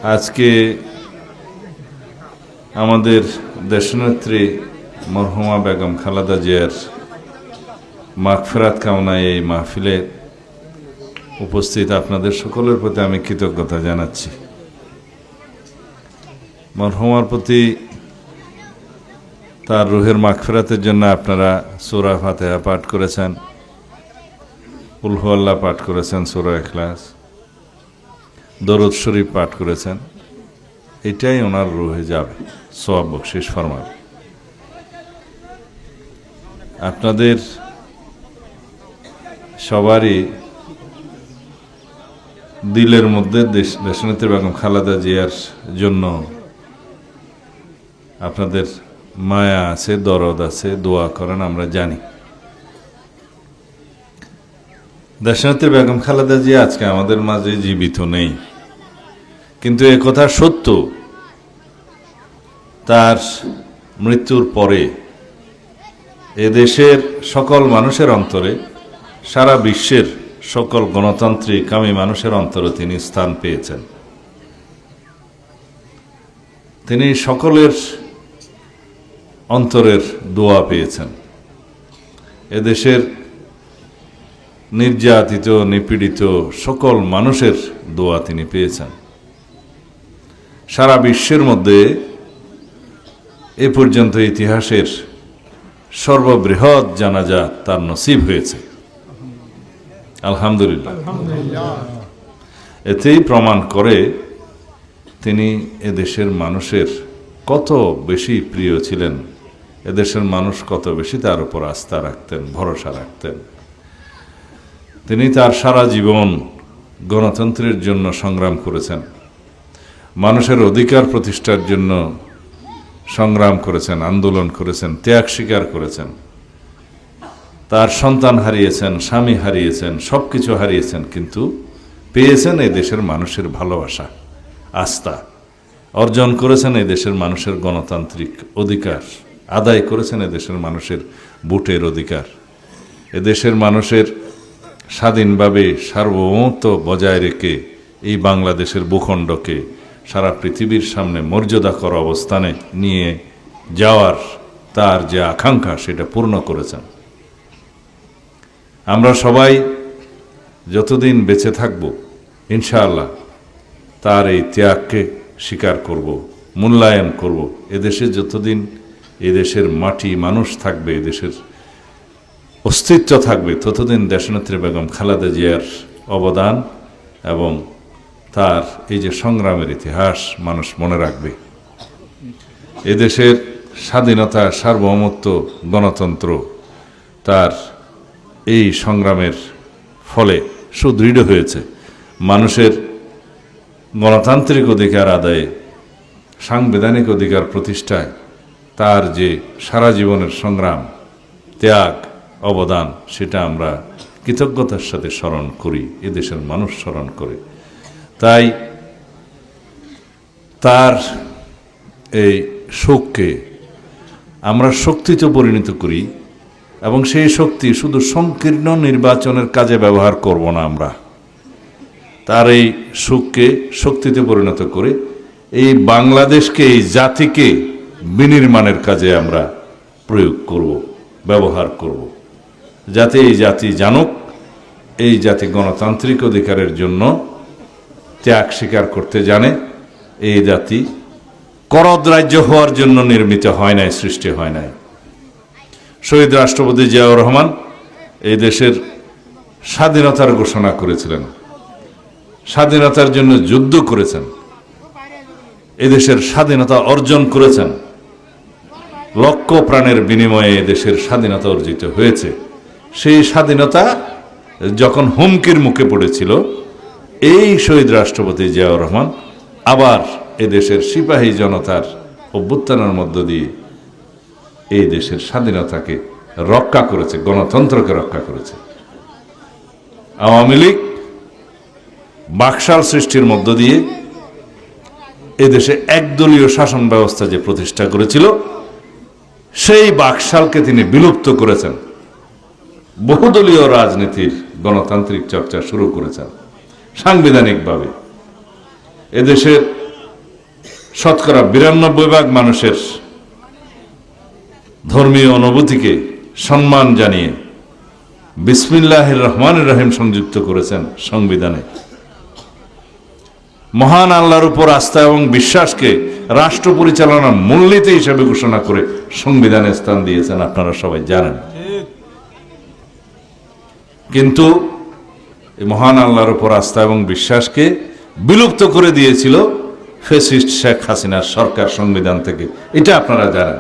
আজকে আমাদের দেশনেত্রী মরহুমা বেগম খালেদা জিয়ার মাগফিরাত কামনায় এই মাহফিলে উপস্থিত আপনাদের সকলের প্রতি আমি কৃতজ্ঞতা জানাচ্ছি। মরহুমার প্রতি তার রুহের মাগফিরাতের জন্য আপনারা সূরা ফাতিহা পাঠ করেছেন, কুল হু আল্লাহ পাঠ করেছেন, সূরা ইখলাস, দরুদ শরীফ পাঠ করেছেন। এটাই ওনার রুহে যাবে, সওয়াব বকশিশ ফরমাবে। আপনাদের সবারই দিলের মধ্যে দেশনেত্রী বেগম খালেদা জিয়ার জন্য আপনাদের মায়া আছে, দরদ আছে, দোয়া করেন, আমরা জানি। দেশনেত্রী বেগম খালেদা জিয়া আজকে আমাদের মাঝে জীবিত নেই, কিন্তু একথা সত্য, তার মৃত্যুর পরে এদেশের সকল মানুষের অন্তরে, সারা বিশ্বের সকল গণতান্ত্রিক কামী মানুষের অন্তরে তিনি স্থান পেয়েছেন। তিনি সকলের অন্তরের দোয়া পেয়েছেন। এদেশের নির্যাতিত, নিপীড়িত সকল মানুষের দোয়া তিনি পেয়েছেন। সারা বিশ্বের মধ্যে এ পর্যন্ত ইতিহাসের সর্ববৃহৎ জানাজা তার নসিব হয়েছে, আলহামদুলিল্লাহ। এতেই প্রমাণ করে তিনি এদেশের মানুষের কত বেশি প্রিয় ছিলেন, এদেশের মানুষ কত বেশি তার উপর আস্থা রাখতেন, ভরসা রাখতেন। তিনি তার সারা জীবন গণতন্ত্রের জন্য সংগ্রাম করেছেন, মানুষের অধিকার প্রতিষ্ঠার জন্য সংগ্রাম করেছেন, আন্দোলন করেছেন, ত্যাগ স্বীকার করেছেন। তার সন্তান হারিয়েছেন, স্বামী হারিয়েছেন, সব কিছু হারিয়েছেন, কিন্তু পেয়েছেন এই দেশের মানুষের ভালোবাসা, আস্থা অর্জন করেছেন। এই দেশের মানুষের গণতান্ত্রিক অধিকার আদায় করেছেন, এই দেশের মানুষের ভোটের অধিকার, এদেশের মানুষের স্বাধীনভাবে সার্বভৌমত্ব বজায় রেখে এই বাংলাদেশের ভূখণ্ডকে সারা পৃথিবীর সামনে মর্যাদাকর অবস্থানে নিয়ে যাওয়ার তার যে আকাঙ্ক্ষা, সেটা পূর্ণ করেছেন। আমরা সবাই যতদিন বেঁচে থাকব, ইনশাআল্লাহ তার এই ত্যাগকে স্বীকার করব, মূল্যায়ন করব। এদেশে যতদিন এদেশের মাটি, মানুষ থাকবে, এদেশের অস্তিত্ব থাকবে, ততদিন দেশনেত্রী বেগম খালেদা জিয়ার অবদান এবং তার এই যে সংগ্রামের ইতিহাস মানুষ মনে রাখবে। এদেশের স্বাধীনতা, সার্বভৌমত্ব, গণতন্ত্র তার এই সংগ্রামের ফলে সুদৃঢ় হয়েছে। মানুষের গণতান্ত্রিক অধিকার আদায়ে, সাংবিধানিক অধিকার প্রতিষ্ঠায় তার যে সারা জীবনের সংগ্রাম, ত্যাগ, অবদান, সেটা আমরা কৃতজ্ঞতার সাথে স্মরণ করি, এদেশের মানুষ স্মরণ করে। তাই তার এই শোককে আমরা শক্তিতে পরিণত করি, এবং সেই শক্তি শুধু সংকীর্ণ নির্বাচনের কাজে ব্যবহার করব না। আমরা তার এই শোককে শক্তিতে পরিণত করে এই বাংলাদেশকে, এই জাতিকে বিনির্মাণের কাজে আমরা প্রয়োগ করব, ব্যবহার করব, যাতে এই জাতি জানুক এই জাতি গণতান্ত্রিক অধিকারের জন্য ত্যাগ স্বীকার করতে জানে। এই জাতি করদ রাজ্য হওয়ার জন্য নির্মিত হয় নাই, সৃষ্টি হয় নাই। শহীদ রাষ্ট্রপতি জিয়াউর রহমান এই দেশের স্বাধীনতার ঘোষণা করেছিলেন, স্বাধীনতার জন্য যুদ্ধ করেছেন, এদেশের স্বাধীনতা অর্জন করেছেন। লক্ষ প্রাণের বিনিময়ে এদেশের স্বাধীনতা অর্জিত হয়েছে। সেই স্বাধীনতা যখন হুমকির মুখে পড়েছিল, এই শহীদ রাষ্ট্রপতি জিয়াউর রহমান আবার এদেশের সিপাহী জনতার অভ্যুত্থানের মধ্য দিয়ে এই দেশের স্বাধীনতাকে রক্ষা করেছে, গণতন্ত্রকে রক্ষা করেছে। আওয়ামী লীগ বাকশাল সৃষ্টির মধ্য দিয়ে এদেশে একদলীয় শাসন ব্যবস্থা যে প্রতিষ্ঠা করেছিল, সেই বাকশালকে তিনি বিলুপ্ত করেছেন। বহুদলীয় রাজনীতির গণতান্ত্রিক চর্চা শুরু করেছেন সাংবিধানিকভাবে। এদেশের শতকরা 92% মানুষের ধর্মীয় অনুভূতিকে সম্মান জানিয়ে বিসমিল্লাহির রহমানির রহিম সংযুক্ত করেছেন সংবিধানে। মহান আল্লাহর উপর আস্থা এবং বিশ্বাসকে রাষ্ট্র পরিচালনার মূলনীতি হিসেবে ঘোষণা করে সংবিধানে স্থান দিয়েছেন, আপনারা সবাই জানেন। কিন্তু এই মহান আল্লাহর উপর আস্থা এবং বিশ্বাসকে বিলুপ্ত করে দিয়েছিল ফ্যাসিস্ট শেখ হাসিনার সরকার সংবিধান থেকে, এটা আপনারা জানেন।